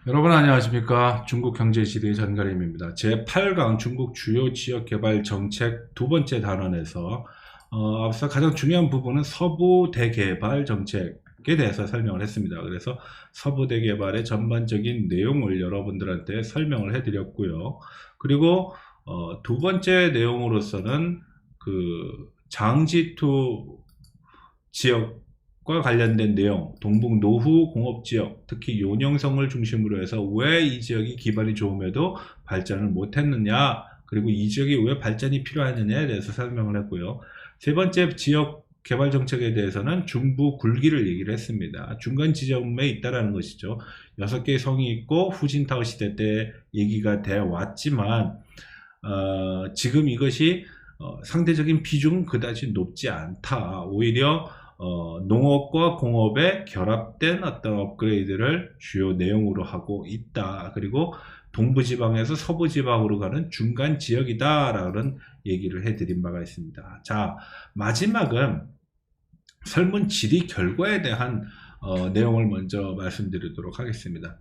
여러분 안녕하십니까. 중국 경제시대의 전가림입니다. 제8강 중국 주요 지역개발 정책 두 번째 단원에서 앞서 가장 중요한 부분은 서부 대개발 정책에 대해서 설명을 했습니다. 그래서 서부 대개발의 전반적인 내용을 여러분들한테 설명을 해드렸고요. 그리고 두 번째 내용으로서는 그 장지투 지역과 관련된 내용, 동북 노후 공업지역, 특히 요령성을 중심으로 해서 왜 이 지역이 기반이 좋음에도 발전을 못했느냐, 그리고 이 지역이 왜 발전이 필요하느냐에 대해서 설명을 했고요. 세 번째 지역 개발 정책에 대해서는 중부 굴기를 얘기를 했습니다. 중간 지점에 있다라는 것이죠. 6개의 성이 있고 후진타오 시대 때 얘기가 돼 왔지만 지금 이것이 상대적인 비중은 그다지 높지 않다. 오히려 농업과 공업의 결합된 어떤 업그레이드를 주요 내용으로 하고 있다. 그리고 동부지방에서 서부지방으로 가는 중간 지역이다라는 얘기를 해드린 바가 있습니다. 자, 마지막은 설문 질의 결과에 대한 내용을 먼저 말씀드리도록 하겠습니다.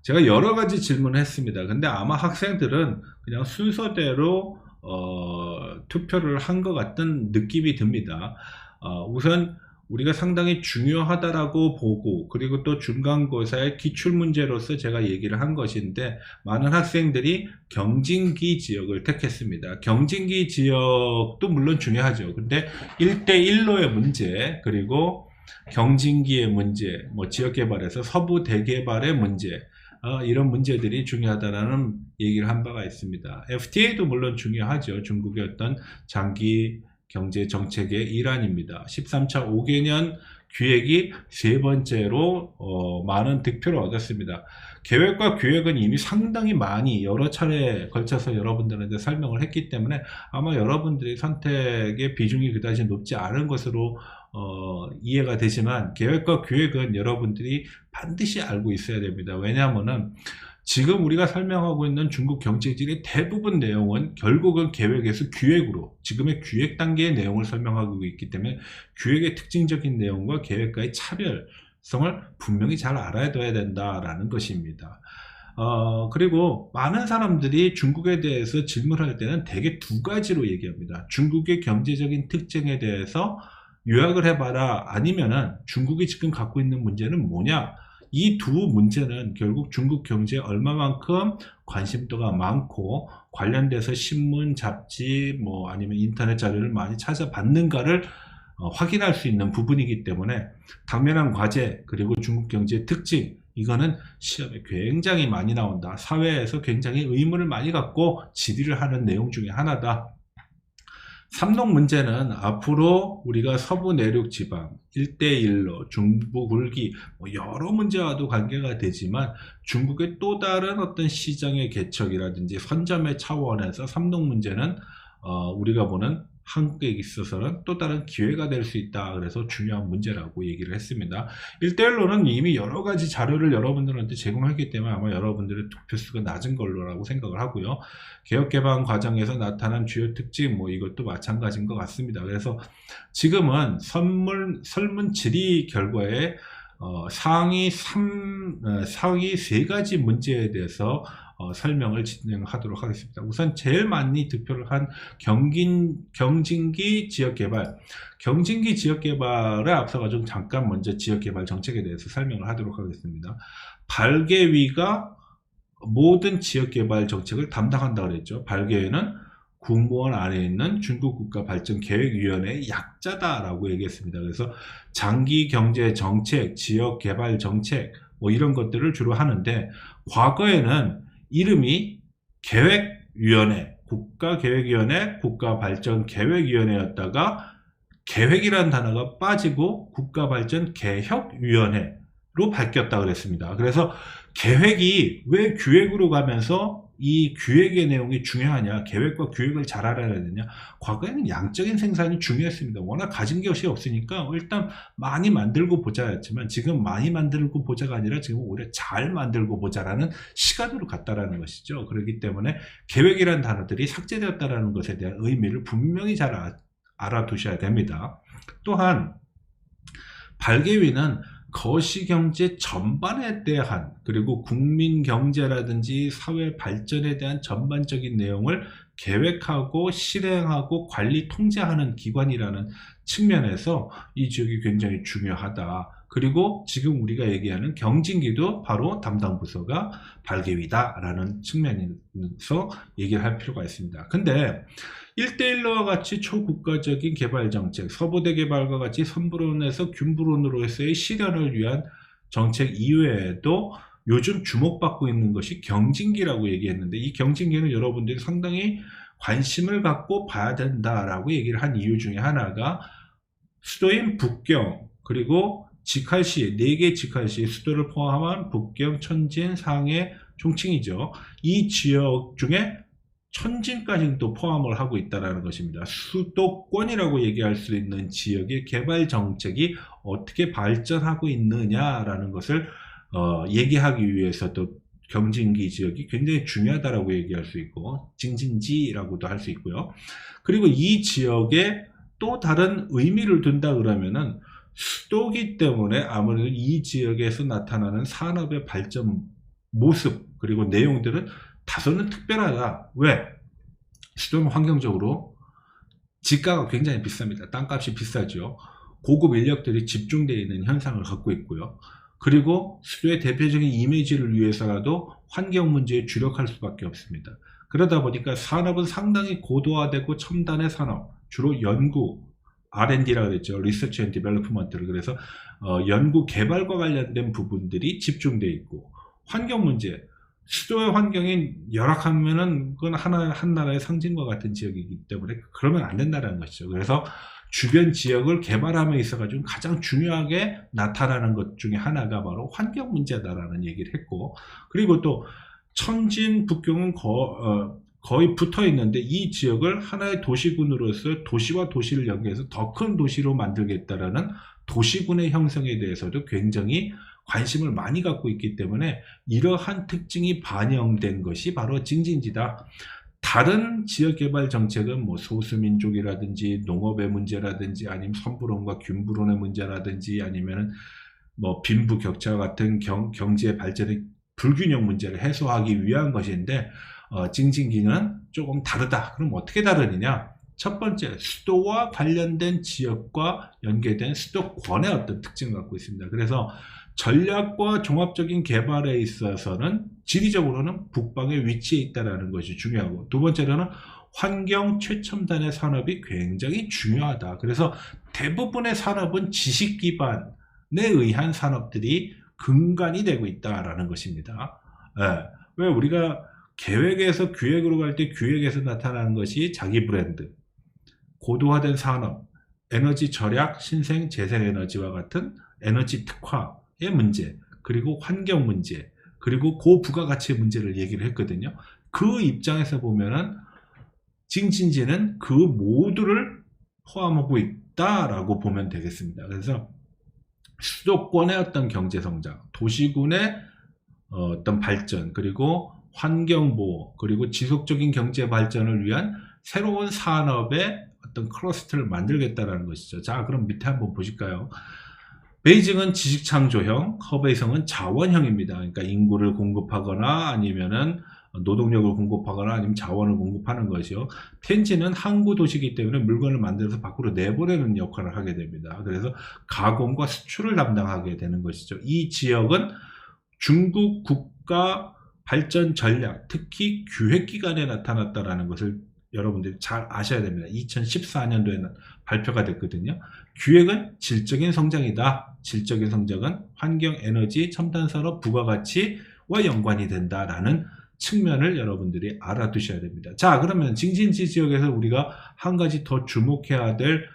제가 여러 가지 질문을 했습니다. 근데 아마 학생들은 그냥 순서대로 투표를 한 것 같은 느낌이 듭니다. 우선 우리가 상당히 중요하다라고 보고, 그리고 또 중간고사의 기출문제로서 제가 얘기를 한 것인데, 많은 학생들이 경진기 지역을 택했습니다. 경진기 지역도 물론 중요하죠. 근데 1대1로의 문제, 그리고 경진기의 문제, 뭐 지역개발에서 서부 대개발의 문제, 이런 문제들이 중요하다라는 얘기를 한 바가 있습니다. FTA도 물론 중요하죠. 중국의 어떤 장기 경제 정책의 일환입니다. 13차 5개년 기획이 세 번째로 많은 득표를 얻었습니다. 계획과 기획은 이미 상당히 많이 여러 차례에 걸쳐서 여러분들한테 설명을 했기 때문에 아마 여러분들의 선택의 비중이 그다지 높지 않은 것으로 이해가 되지만, 계획과 기획은 여러분들이 반드시 알고 있어야 됩니다. 왜냐하면은 지금 우리가 설명하고 있는 중국 경제질의 대부분 내용은 결국은 계획에서 기획으로, 지금의 기획 단계의 내용을 설명하고 있기 때문에 기획의 특징적인 내용과 계획과의 차별성을 분명히 잘 알아둬야 된다라는 것입니다. 그리고 많은 사람들이 중국에 대해서 질문할 때는 대개 두 가지로 얘기합니다. 중국의 경제적인 특징에 대해서 요약을 해봐라, 아니면은 중국이 지금 갖고 있는 문제는 뭐냐. 이 두 문제는 결국 중국 경제에 얼마만큼 관심도가 많고 관련돼서 신문, 잡지, 뭐 아니면 인터넷 자료를 많이 찾아봤는가를 확인할 수 있는 부분이기 때문에 당면한 과제, 그리고 중국 경제의 특징, 이거는 시험에 굉장히 많이 나온다. 사회에서 굉장히 의문을 많이 갖고 질의를 하는 내용 중에 하나다. 삼농 문제는 앞으로 우리가 서부 내륙 지방 1대1로 중부 굴기 뭐 여러 문제와도 관계가 되지만, 중국의 또 다른 어떤 시장의 개척이라든지 선점의 차원에서 삼농 문제는 우리가 보는 한국에 있어서는 또 다른 기회가 될 수 있다. 그래서 중요한 문제라고 얘기를 했습니다. 1대1로는 이미 여러 가지 자료를 여러분들한테 제공했기 때문에 아마 여러분들의 득표수가 낮은 걸로라고 생각을 하고요. 개혁개방 과정에서 나타난 주요 특징, 뭐 이것도 마찬가지인 것 같습니다. 그래서 지금은 설문 질의 결과에 상위 3가지 문제에 대해서 설명을 진행하도록 하겠습니다. 우선 제일 많이 득표를 한 경진기 지역개발. 경진기 지역개발에 앞서가 좀 잠깐 먼저 지역개발 정책에 대해서 설명을 하도록 하겠습니다. 발개위가 모든 지역개발 정책을 담당한다고 그랬죠. 발개위는 국무원 안에 있는 중국국가발전계획위원회의 약자다라고 얘기했습니다. 그래서 장기경제정책, 지역개발정책 뭐 이런 것들을 주로 하는데, 과거에는 이름이 계획위원회, 국가계획위원회, 국가발전계획위원회였다가 계획이라는 단어가 빠지고 국가발전개혁위원회로 바뀌었다 그랬습니다. 그래서 계획이 왜 기획으로 가면서 이 기획의 내용이 중요하냐, 계획과 기획을 잘 알아야 되냐. 과거에는 양적인 생산이 중요했습니다. 워낙 가진 것이 없으니까 일단 많이 만들고 보자였지만, 지금 많이 만들고 보자가 아니라 지금 오히려 잘 만들고 보자라는 시간으로 갔다라는 것이죠. 그렇기 때문에 계획이라는 단어들이 삭제되었다라는 것에 대한 의미를 분명히 잘 알아두셔야 됩니다. 또한 발개위는 거시경제 전반에 대한 그리고 국민 경제라든지 사회 발전에 대한 전반적인 내용을 계획하고 실행하고 관리 통제하는 기관이라는 측면에서 이 지역이 굉장히 중요하다. 그리고 지금 우리가 얘기하는 경진기도 바로 담당 부서가 발개위다라는 측면에서 얘기를 할 필요가 있습니다. 근데 1대1로와 같이 초국가적인 개발정책, 서부대 개발과 같이 선불원에서 균불원으로서의 실현을 위한 정책 이외에도 요즘 주목받고 있는 것이 경진기라고 얘기했는데, 이 경진기는 여러분들이 상당히 관심을 갖고 봐야 된다라고 얘기를 한 이유 중에 하나가 수도인 북경, 그리고 직할시, 4개 직할시, 수도를 포함한 북경, 천진, 상해, 총칭이죠. 이 지역 중에 천진까지는 또 포함을 하고 있다는 것입니다. 수도권이라고 얘기할 수 있는 지역의 개발 정책이 어떻게 발전하고 있느냐라는 것을 얘기하기 위해서도 경진기 지역이 굉장히 중요하다고 얘기할 수 있고, 징진지라고도 할 수 있고요. 그리고 이 지역에 또 다른 의미를 둔다 그러면은 수도기 때문에 아무래도 이 지역에서 나타나는 산업의 발전 모습 그리고 내용들은 다소는 특별하다. 왜? 수도는 환경적으로 지가가 굉장히 비쌉니다. 땅값이 비싸죠. 고급 인력들이 집중되어 있는 현상을 갖고 있고요. 그리고 수도의 대표적인 이미지를 위해서라도 환경 문제에 주력할 수밖에 없습니다. 그러다 보니까 산업은 상당히 고도화되고 첨단의 산업, 주로 연구, R&D라고 그랬죠. Research and Development를. 그래서 연구 개발과 관련된 부분들이 집중되어 있고, 환경 문제, 수도의 환경이 열악하면은 그건 한 나라의 상징과 같은 지역이기 때문에 그러면 안 된다는 것이죠. 그래서 주변 지역을 개발함에 있어가지고 가장 중요하게 나타나는 것 중에 하나가 바로 환경 문제다라는 얘기를 했고, 그리고 또 천진 북경은 거의 붙어 있는데 이 지역을 하나의 도시군으로서 도시와 도시를 연계해서 더 큰 도시로 만들겠다라는 도시군의 형성에 대해서도 굉장히 관심을 많이 갖고 있기 때문에 이러한 특징이 반영된 것이 바로 징진지다. 다른 지역개발 정책은 뭐 소수민족이라든지 농업의 문제라든지 아니면 선불원과 균불원의 문제라든지 아니면은 뭐 빈부격차 같은 경제 발전의 불균형 문제를 해소하기 위한 것인데, 징진기는 조금 다르다. 그럼 어떻게 다르느냐? 첫 번째, 수도와 관련된 지역과 연계된 수도권의 어떤 특징을 갖고 있습니다. 그래서 전략과 종합적인 개발에 있어서는 지리적으로는 북방에 위치해 있다는 것이 중요하고, 두 번째로는 환경 최첨단의 산업이 굉장히 중요하다. 그래서 대부분의 산업은 지식 기반에 의한 산업들이 근간이 되고 있다라는 것입니다. 왜 우리가 계획에서 기획으로 갈 때 기획에서 나타나는 것이 자기 브랜드, 고도화된 산업, 에너지 절약, 신생 재생에너지와 같은 에너지 특화의 문제, 그리고 환경 문제, 그리고 고부가가치의 문제를 얘기를 했거든요. 그 입장에서 보면은 징진지는 그 모두를 포함하고 있다라고 보면 되겠습니다. 그래서 수도권의 어떤 경제성장, 도시군의 어떤 발전, 그리고 환경보호, 그리고 지속적인 경제 발전을 위한 새로운 산업의 어떤 클러스터를 만들겠다라는 것이죠. 자, 그럼 밑에 한번 보실까요? 베이징은 지식창조형, 허베이성은 자원형입니다. 그러니까 인구를 공급하거나 아니면은 노동력을 공급하거나 아니면 자원을 공급하는 것이요. 텐진은 항구 도시이기 때문에 물건을 만들어서 밖으로 내보내는 역할을 하게 됩니다. 그래서 가공과 수출을 담당하게 되는 것이죠. 이 지역은 중국 국가 발전 전략, 특히 기획기간에 나타났다는 것을 여러분들이 잘 아셔야 됩니다. 2014년도에는 발표가 됐거든요. 기획은 질적인 성장이다. 질적인 성장은 환경, 에너지, 첨단산업, 부가가치와 연관이 된다라는 측면을 여러분들이 알아두셔야 됩니다. 자, 그러면 징진지 지역에서 우리가 한 가지 더 주목해야 될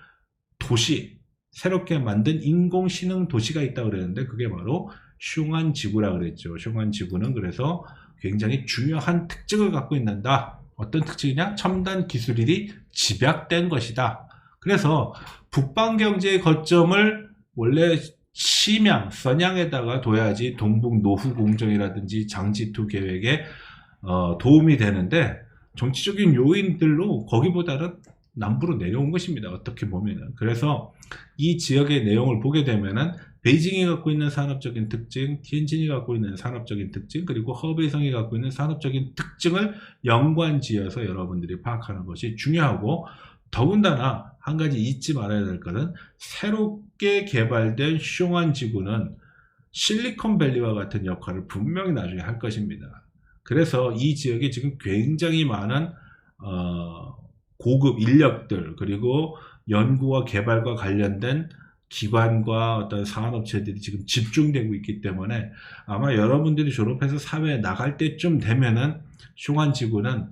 도시, 새롭게 만든 인공신흥 도시가 있다고 그랬는데 그게 바로 슝안지구라 그랬죠. 슝안지구는 그래서 굉장히 중요한 특징을 갖고 있는다. 어떤 특징이냐? 첨단 기술이 집약된 것이다. 그래서 북방 경제의 거점을 원래 심양, 선양에다가 둬야지 동북 노후 공정이라든지 장지2 계획에 도움이 되는데 정치적인 요인들로 거기보다는 남부로 내려온 것입니다. 어떻게 보면은. 그래서 이 지역의 내용을 보게 되면은 베이징이 갖고 있는 산업적인 특징, 티엔진이 갖고 있는 산업적인 특징, 그리고 허베이성이 갖고 있는 산업적인 특징을 연관지어서 여러분들이 파악하는 것이 중요하고, 더군다나 한 가지 잊지 말아야 될 것은 새롭게 개발된 숑안 지구는 실리콘밸리와 같은 역할을 분명히 나중에 할 것입니다. 그래서 이 지역에 지금 굉장히 많은 고급 인력들, 그리고 연구와 개발과 관련된 기관과 어떤 산업체들이 지금 집중되고 있기 때문에 아마 여러분들이 졸업해서 사회에 나갈 때쯤 되면은 숑안 지구는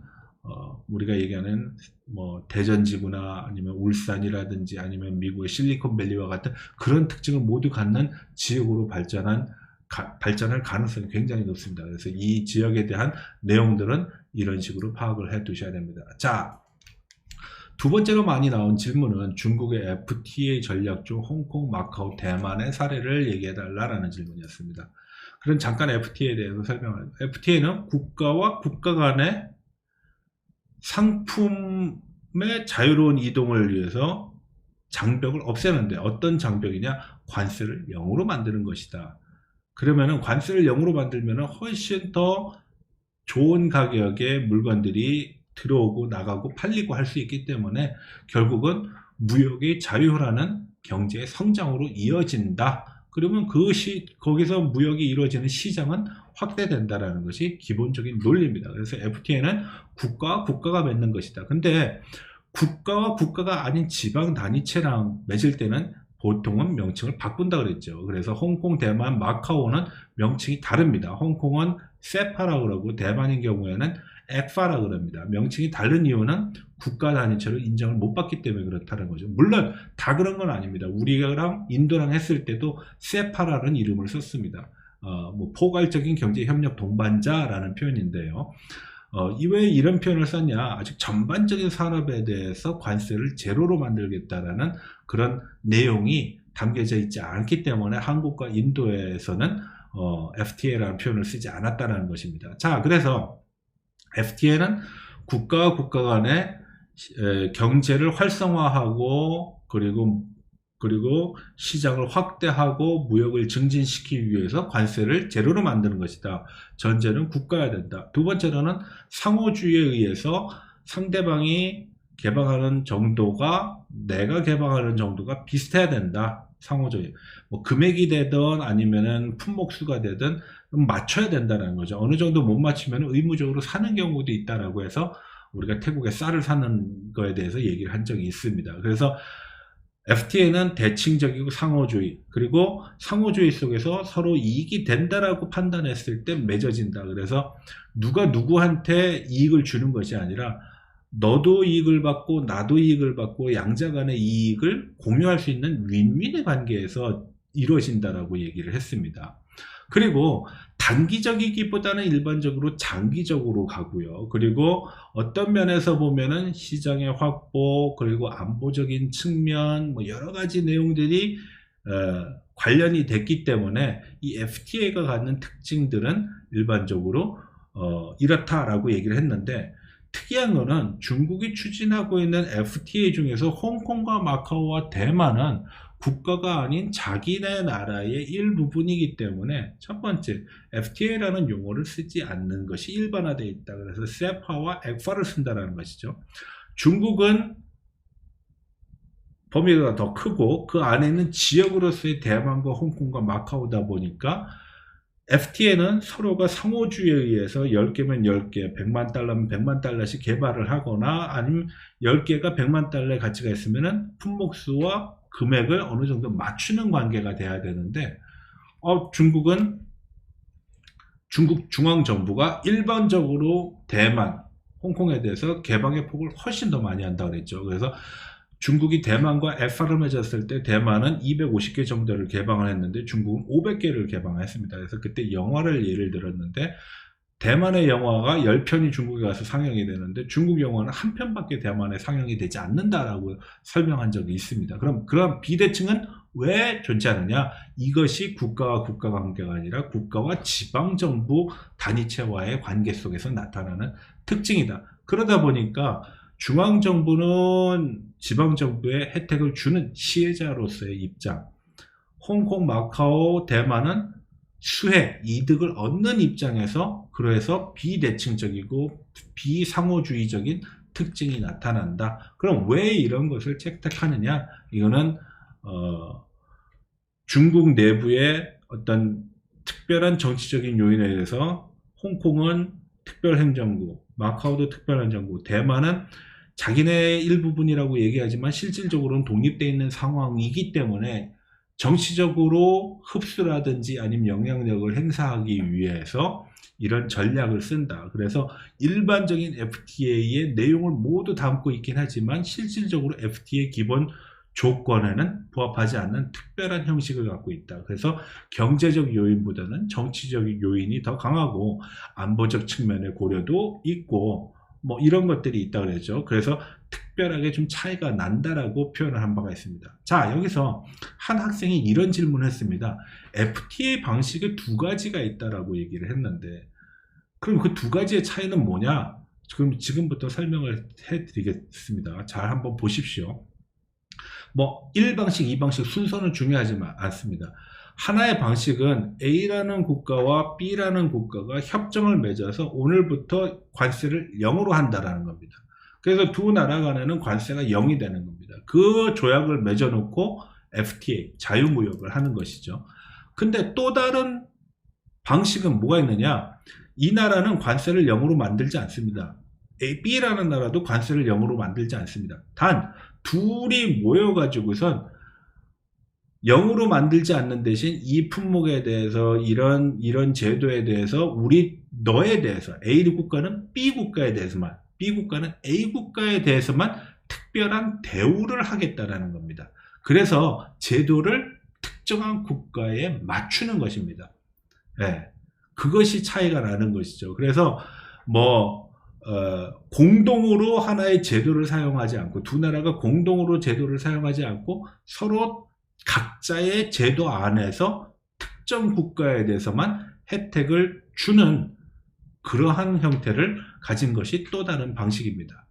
우리가 얘기하는 뭐 대전지구나 아니면 울산이라든지 아니면 미국의 실리콘밸리와 같은 그런 특징을 모두 갖는 지역으로 발전할 가능성이 굉장히 높습니다. 그래서 이 지역에 대한 내용들은 이런 식으로 파악을 해 두셔야 됩니다. 자, 두 번째로 많이 나온 질문은 중국의 FTA 전략 중 홍콩, 마카오, 대만의 사례를 얘기해 달라라는 질문이었습니다. 그럼 잠깐 FTA에 대해서 설명할게요. FTA는 국가와 국가 간의 상품의 자유로운 이동을 위해서 장벽을 없애는데, 어떤 장벽이냐? 관세를 0으로 만드는 것이다. 그러면은 관세를 0으로 만들면은 훨씬 더 좋은 가격의 물건들이 들어오고 나가고 팔리고 할 수 있기 때문에 결국은 무역의 자유라는 경제의 성장으로 이어진다. 그러면 거기서 무역이 이루어지는 시장은 확대된다라는 것이 기본적인 논리입니다. 그래서 FTA는 국가와 국가가 맺는 것이다. 근데 국가와 국가가 아닌 지방 단위체랑 맺을 때는 보통은 명칭을 바꾼다 그랬죠. 그래서 홍콩, 대만, 마카오는 명칭이 다릅니다. 홍콩은 세파라 그러고 대만인 경우에는 액파라 그럽니다. 명칭이 다른 이유는 국가 단위체로 인정을 못 받기 때문에 그렇다는 거죠. 물론 다 그런 건 아닙니다. 우리랑 인도랑 했을 때도 세파라는 이름을 썼습니다. 뭐 포괄적인 경제협력 동반자라는 표현인데요. 왜 이런 표현을 썼냐? 아직 전반적인 산업에 대해서 관세를 제로로 만들겠다라는 그런 내용이 담겨져 있지 않기 때문에 한국과 인도에서는 FTA라는 표현을 쓰지 않았다는 것입니다. 자, 그래서 FTA는 국가와 국가 간의 경제를 활성화하고 그리고 시장을 확대하고 무역을 증진시키기 위해서 관세를 제로로 만드는 것이다. 전제는 국가여야 된다. 두 번째로는 상호주의에 의해서 상대방이 개방하는 정도가 내가 개방하는 정도가 비슷해야 된다. 상호주의. 뭐 금액이 되든 아니면은 품목수가 되든 맞춰야 된다는 거죠. 어느 정도 못 맞추면 의무적으로 사는 경우도 있다라고 해서 우리가 태국에 쌀을 사는 거에 대해서 얘기를 한 적이 있습니다. 그래서 FTA는 대칭적이고 상호주의, 그리고 상호주의 속에서 서로 이익이 된다라고 판단했을 때 맺어진다. 그래서 누가 누구한테 이익을 주는 것이 아니라 너도 이익을 받고 나도 이익을 받고 양자 간의 이익을 공유할 수 있는 윈윈의 관계에서 이루어진다라고 얘기를 했습니다. 그리고 단기적이기보다는 일반적으로 장기적으로 가고요. 그리고 어떤 면에서 보면은 시장의 확보, 그리고 안보적인 측면, 뭐 여러 가지 내용들이 관련이 됐기 때문에 이 FTA가 갖는 특징들은 일반적으로 이렇다라고 얘기를 했는데, 특이한 거는 중국이 추진하고 있는 FTA 중에서 홍콩과 마카오와 대만은 국가가 아닌 자기네 나라의 일부분이기 때문에 첫 번째, FTA라는 용어를 쓰지 않는 것이 일반화되어 있다. 그래서 세파와 액파를 쓴다는 것이죠. 중국은 범위가 더 크고 그 안에는 지역으로서의 대만과 홍콩과 마카오다 보니까 FTA는 서로가 상호주의에 의해서 10개면 10개, 100만 달러면 100만 달러씩 개발을 하거나 아니면 10개가 100만 달러의 가치가 있으면 품목수와 금액을 어느 정도 맞추는 관계가 돼야 되는데 중국 중앙정부가 일반적으로 대만, 홍콩에 대해서 개방의 폭을 훨씬 더 많이 한다고 그랬죠. 그래서 중국이 대만과 FR을 맺었을 때 대만은 250개 정도를 개방을 했는데 중국은 500개를 개방했습니다. 그래서 그때 영화를 예를 들었는데 대만의 영화가 10편이 중국에 가서 상영이 되는데 중국 영화는 한 편밖에 대만에 상영이 되지 않는다라고 설명한 적이 있습니다. 그럼 그런 비대칭은 왜 존재하느냐? 이것이 국가와 국가 관계가 아니라 국가와 지방정부 단위체와의 관계 속에서 나타나는 특징이다. 그러다 보니까 중앙정부는 지방정부에 혜택을 주는 시혜자로서의 입장, 홍콩, 마카오, 대만은 수혜, 이득을 얻는 입장에서 그래서 비대칭적이고 비상호주의적인 특징이 나타난다. 그럼 왜 이런 것을 채택하느냐? 이거는 중국 내부의 어떤 특별한 정치적인 요인에 의해서 홍콩은 특별행정구, 마카오도 특별행정구, 대만은 자기네 일부분이라고 얘기하지만 실질적으로는 독립되어 있는 상황이기 때문에 정치적으로 흡수라든지 아니면 영향력을 행사하기 위해서 이런 전략을 쓴다. 그래서 일반적인 FTA의 내용을 모두 담고 있긴 하지만 실질적으로 FTA 기본 조건에는 부합하지 않는 특별한 형식을 갖고 있다. 그래서 경제적 요인보다는 정치적 요인이 더 강하고 안보적 측면의 고려도 있고 뭐 이런 것들이 있다 그랬죠. 그래서 특별하게 좀 차이가 난다라고 표현을 한 바가 있습니다. 자, 여기서 한 학생이 이런 질문을 했습니다. FTA 방식에 두 가지가 있다라고 얘기를 했는데 그럼 그 두 가지의 차이는 뭐냐? 그럼 지금부터 설명을 해드리겠습니다. 잘 한번 보십시오. 뭐 1방식, 2방식 순서는 중요하지 않습니다. 하나의 방식은 A라는 국가와 B라는 국가가 협정을 맺어서 오늘부터 관세를 0으로 한다라는 겁니다. 그래서 두 나라 간에는 관세가 0이 되는 겁니다. 그 조약을 맺어놓고 FTA, 자유무역을 하는 것이죠. 근데 또 다른 방식은 뭐가 있느냐? 이 나라는 관세를 0으로 만들지 않습니다. B라는 나라도 관세를 0으로 만들지 않습니다. 단 둘이 모여가지고선 0으로 만들지 않는 대신 이 품목에 대해서 이런 제도에 대해서 너에 대해서 A 국가는 B 국가에 대해서만 B 국가는 A 국가에 대해서만 특별한 대우를 하겠다라는 겁니다. 그래서 제도를 특정한 국가에 맞추는 것입니다. 네, 그것이 차이가 나는 것이죠. 그래서 공동으로 하나의 제도를 사용하지 않고 두 나라가 공동으로 제도를 사용하지 않고 서로 각자의 제도 안에서 특정 국가에 대해서만 혜택을 주는 그러한 형태를 가진 것이 또 다른 방식입니다.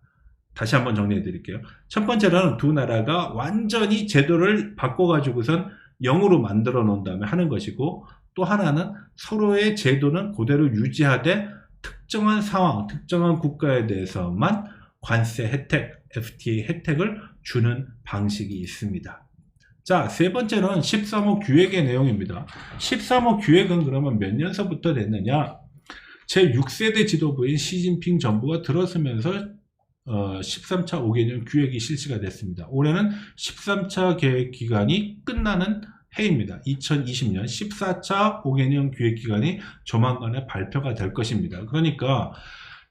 다시 한번 정리해 드릴게요. 첫 번째는 두 나라가 완전히 제도를 바꿔가지고선 0으로 만들어 놓은 다음에 하는 것이고 또 하나는 서로의 제도는 그대로 유지하되 특정한 상황, 특정한 국가에 대해서만 관세 혜택, FTA 혜택을 주는 방식이 있습니다. 자, 세 번째는 13호 규약의 내용입니다. 13호 규약은 그러면 몇 년서부터 됐느냐? 제6세대 지도부인 시진핑 정부가 들어서면서 13차 5개년 규약이 실시가 됐습니다. 올해는 13차 계획 기간이 끝나는 해입니다. 2020년 14차 5개년 규약 기간이 조만간에 발표가 될 것입니다. 그러니까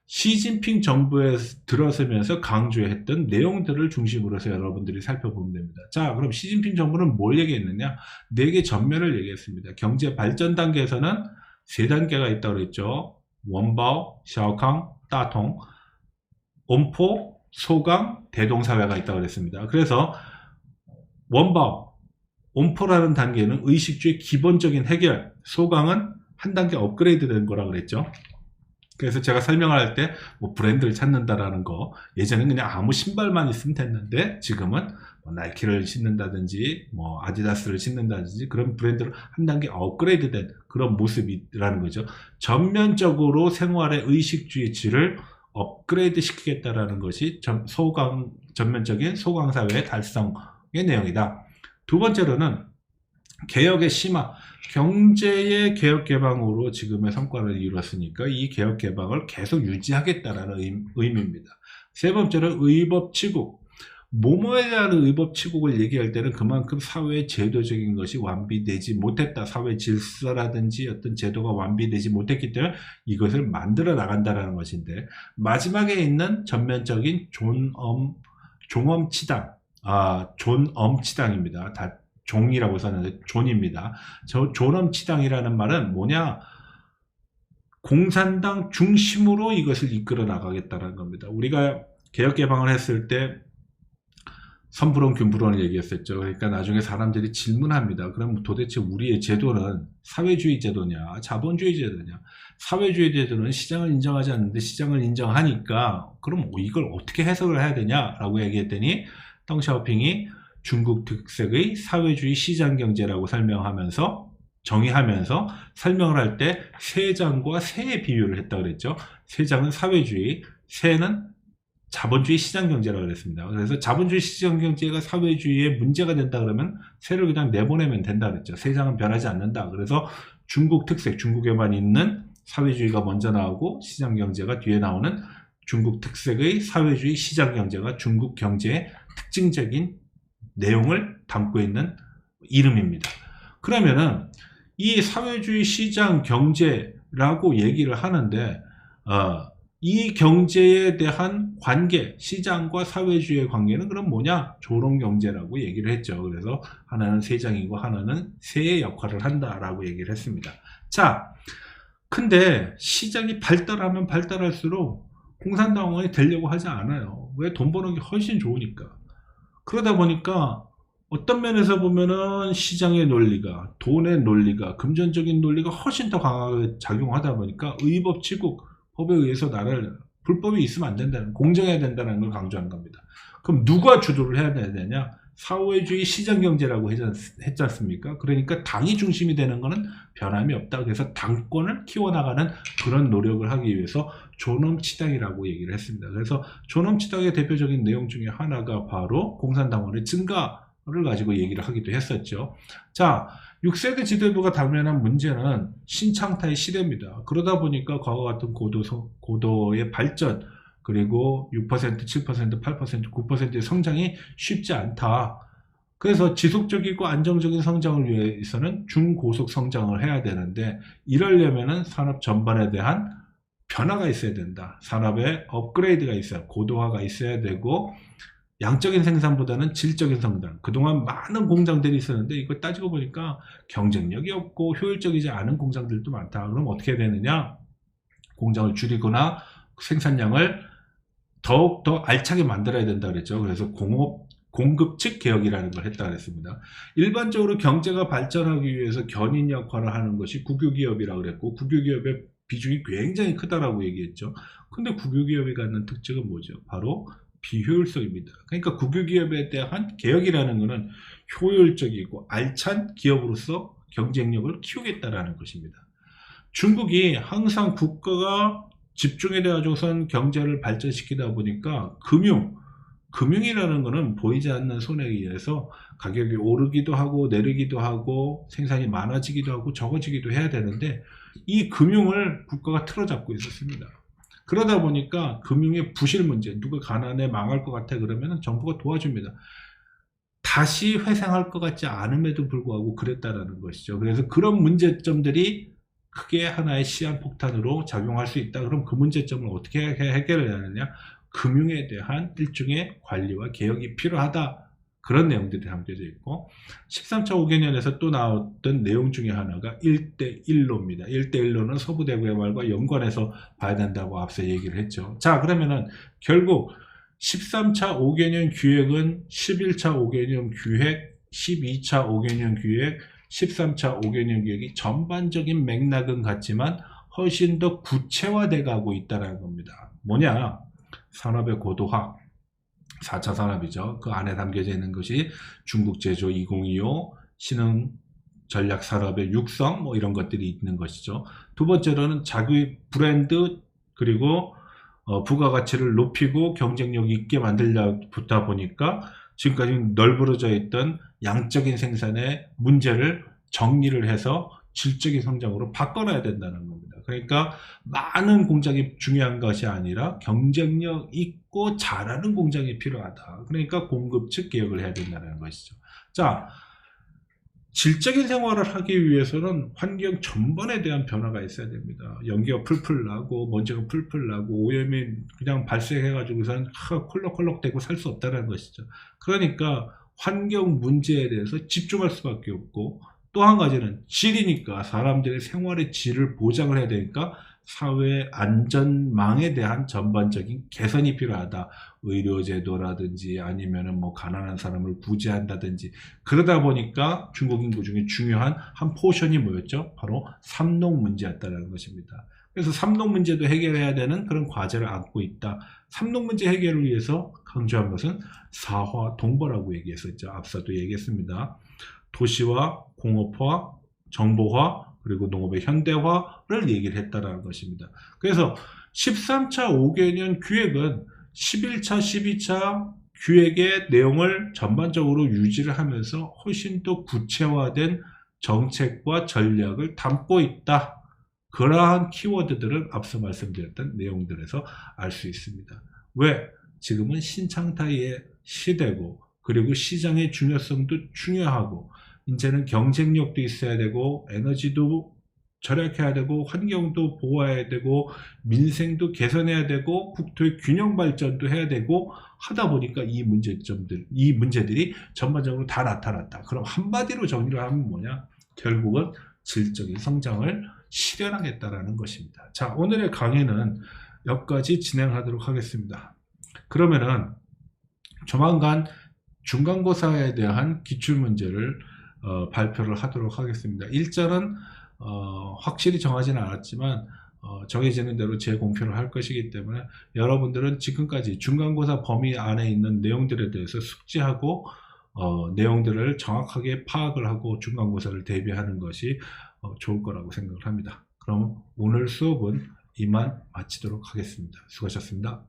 시진핑 정부에 들어서면서 강조했던 내용들을 중심으로 해서 여러분들이 살펴보면 됩니다. 자, 그럼 시진핑 정부는 뭘 얘기했느냐? 4개 전면을 얘기했습니다. 경제 발전 단계에서는 3단계가 있다고 그랬죠. 원바오, 샤오캉, 따통, 온포, 소강, 대동사회가 있다고 그랬습니다. 그래서 원바오, 온포라는 단계는 의식주의 기본적인 해결, 소강은 한 단계 업그레이드 된 거라고 그랬죠. 그래서 제가 설명할 때 브랜드를 찾는다라는 거, 예전에는 그냥 아무 신발만 있으면 됐는데 지금은 나이키를 신는다든지 아디다스를 신는다든지 그런 브랜드를 한 단계 업그레이드 된 그런 모습이라는 거죠. 전면적으로 생활의 의식주의 질을 업그레이드 시키겠다라는 것이 전면적인 소강사회의 달성의 내용이다. 두 번째로는 개혁의 심화, 경제의 개혁 개방으로 지금의 성과를 이뤘으니까 이 개혁 개방을 계속 유지하겠다라는 의미입니다. 세 번째는 의법 치국, 뭐뭐에 대한 의법 치국을 얘기할 때는 그만큼 사회 제도적인 것이 완비되지 못했다, 사회 질서라든지 어떤 제도가 완비되지 못했기 때문에 이것을 만들어 나간다라는 것인데, 마지막에 있는 전면적인 존엄치당, 존엄치당입니다. 다 종이라고 썼는데 존입니다. 존엄치당이라는 말은 뭐냐? 공산당 중심으로 이것을 이끌어 나가겠다는 겁니다. 우리가 개혁 개방을 했을 때 선불원, 균불원을 얘기했었죠. 그러니까 나중에 사람들이 질문합니다. 그럼 도대체 우리의 제도는 사회주의 제도냐, 자본주의 제도냐? 사회주의 제도는 시장을 인정하지 않는데 시장을 인정하니까 그럼 이걸 어떻게 해석을 해야 되냐라고 얘기했더니 덩샤오핑이 중국 특색의 사회주의 시장경제라고 정의하면서 설명을 할 때 세장과 새의 비유를 했다 그랬죠. 세장은 사회주의, 새는 자본주의 시장경제라고 그랬습니다. 그래서 자본주의 시장경제가 사회주의에 문제가 된다 그러면 새를 그냥 내보내면 된다 그랬죠. 세장은 변하지 않는다. 그래서 중국 특색, 중국에만 있는 사회주의가 먼저 나오고 시장경제가 뒤에 나오는 중국 특색의 사회주의 시장경제가 중국 경제의 특징적인 내용을 담고 있는 이름입니다. 그러면은 이 사회주의 시장 경제라고 얘기를 하는데 이 경제에 대한 관계, 시장과 사회주의의 관계는 그럼 뭐냐? 조롱경제라고 얘기를 했죠. 그래서 하나는 세장이고 하나는 새의 역할을 한다라고 얘기를 했습니다. 자, 근데 시장이 발달하면 발달할수록 공산당원이 되려고 하지 않아요. 왜? 돈 버는 게 훨씬 좋으니까. 그러다 보니까 어떤 면에서 보면은 시장의 논리가, 돈의 논리가, 금전적인 논리가 훨씬 더 강하게 작용하다 보니까 의법치국, 법에 의해서 나라를, 불법이 있으면 안 된다는, 공정해야 된다는 걸 강조한 겁니다. 그럼 누가 주도를 해야 되냐? 사회주의 시장경제라고 했지 않습니까? 그러니까 당이 중심이 되는 거는 변함이 없다. 그래서 당권을 키워나가는 그런 노력을 하기 위해서 존엄치당이라고 얘기를 했습니다. 그래서 존엄치당의 대표적인 내용 중에 하나가 바로 공산당원의 증가를 가지고 얘기를 하기도 했었죠. 자, 6세대 지도부가 당면한 문제는 신창타의 시대입니다. 그러다 보니까 과거 같은 고도의 발전, 그리고 6%, 7%, 8%, 9%의 성장이 쉽지 않다. 그래서 지속적이고 안정적인 성장을 위해서는 중고속 성장을 해야 되는데, 이러려면은 산업 전반에 대한 변화가 있어야 된다. 산업의 업그레이드가 있어야, 고도화가 있어야 되고, 양적인 생산보다는 질적인 성장. 그동안 많은 공장들이 있었는데 이걸 따지고 보니까 경쟁력이 없고 효율적이지 않은 공장들도 많다. 그럼 어떻게 되느냐? 공장을 줄이거나 생산량을 더욱더 알차게 만들어야 된다 그랬죠. 그래서 공급 측 개혁이라는 걸 했다 그랬습니다. 일반적으로 경제가 발전하기 위해서 견인 역할을 하는 것이 국유기업이라고 그랬고, 국유기업의 비중이 굉장히 크다라고 얘기했죠. 근데 국유기업이 갖는 특징은 뭐죠? 바로 비효율성입니다. 그러니까 국유기업에 대한 개혁이라는 것은 효율적이고 알찬 기업으로서 경쟁력을 키우겠다라는 것입니다. 중국이 항상 국가가 집중해 가지고선 경제를 발전시키다 보니까 금융이라는 것은 보이지 않는 손에 의해서 가격이 오르기도 하고 내리기도 하고 생산이 많아지기도 하고 적어지기도 해야 되는데, 이 금융을 국가가 틀어잡고 있었습니다. 그러다 보니까 금융의 부실 문제, 누가 가난해 망할 것 같아 그러면 정부가 도와줍니다. 다시 회생할 것 같지 않음에도 불구하고 그랬다라는 것이죠. 그래서 그런 문제점들이 크게 하나의 시한폭탄으로 작용할 수 있다. 그럼 그 문제점을 어떻게 해결해야 하느냐? 금융에 대한 일종의 관리와 개혁이 필요하다. 그런 내용들이 담겨져 있고, 13차 5개년에서 또 나왔던 내용 중에 하나가 1대1로입니다. 1대1로는 서부대구의 말과 연관해서 봐야 된다고 앞서 얘기를 했죠. 자, 그러면은 결국 13차 5개년 기획은 11차 5개년 기획, 12차 5개년 기획, 13차 5개년 기획이 전반적인 맥락은 같지만 훨씬 더 구체화돼 가고 있다는 겁니다. 뭐냐? 산업의 고도화, 4차 산업이죠. 그 안에 담겨져 있는 것이 중국 제조 2025, 신흥 전략 산업의 육성, 뭐 이런 것들이 있는 것이죠. 두 번째로는 자기 브랜드, 그리고 부가가치를 높이고 경쟁력 있게 만들다 보니까 지금까지 널브러져 있던 양적인 생산의 문제를 정리를 해서 질적인 성장으로 바꿔놔야 된다는 겁니다. 그러니까 많은 공장이 중요한 것이 아니라 경쟁력 있고 잘하는 공장이 필요하다. 그러니까 공급 측 개혁을 해야 된다는 것이죠. 자, 질적인 생활을 하기 위해서는 환경 전반에 대한 변화가 있어야 됩니다. 연기가 풀풀 나고 먼지가 풀풀 나고 오염이 그냥 발생해가지고선 콜록콜록대고 살 수 없다는 것이죠. 그러니까 환경 문제에 대해서 집중할 수밖에 없고, 또 한 가지는 질이니까 사람들의 생활의 질을 보장을 해야 되니까 사회 안전망에 대한 전반적인 개선이 필요하다. 의료제도라든지 아니면은 뭐 가난한 사람을 구제한다든지 그러다 보니까 중국 인구 중에 중요한 한 포션이 뭐였죠? 바로 삼농 문제였다는 것입니다. 그래서 삼농 문제도 해결해야 되는 그런 과제를 안고 있다. 삼농 문제 해결을 위해서 강조한 것은 사화 동벌라고 얘기했었죠. 앞서도 얘기했습니다. 도시화, 공업화, 정보화, 그리고 농업의 현대화를 얘기를 했다는 것입니다. 그래서 13차 5개년 기획은 11차, 12차 기획의 내용을 전반적으로 유지를 하면서 훨씬 더 구체화된 정책과 전략을 담고 있다. 그러한 키워드들을 앞서 말씀드렸던 내용들에서 알 수 있습니다. 왜? 지금은 신창타이의 시대고 그리고 시장의 중요성도 중요하고 이제는 경쟁력도 있어야 되고 에너지도 절약해야 되고 환경도 보호해야 되고 민생도 개선해야 되고 국토의 균형 발전도 해야 되고 하다 보니까 이 문제들이 전반적으로 다 나타났다. 그럼 한마디로 정리를 하면 뭐냐? 결국은 질적인 성장을 실현하겠다라는 것입니다. 자, 오늘의 강의는 여기까지 진행하도록 하겠습니다. 그러면은 조만간 중간고사에 대한 기출문제를 발표를 하도록 하겠습니다. 일자는 확실히 정하지는 않았지만 정해지는 대로 재공표를 할 것이기 때문에 여러분들은 지금까지 중간고사 범위 안에 있는 내용들에 대해서 숙지하고 내용들을 정확하게 파악을 하고 중간고사를 대비하는 것이 좋을 거라고 생각을 합니다. 그럼 오늘 수업은 이만 마치도록 하겠습니다. 수고하셨습니다.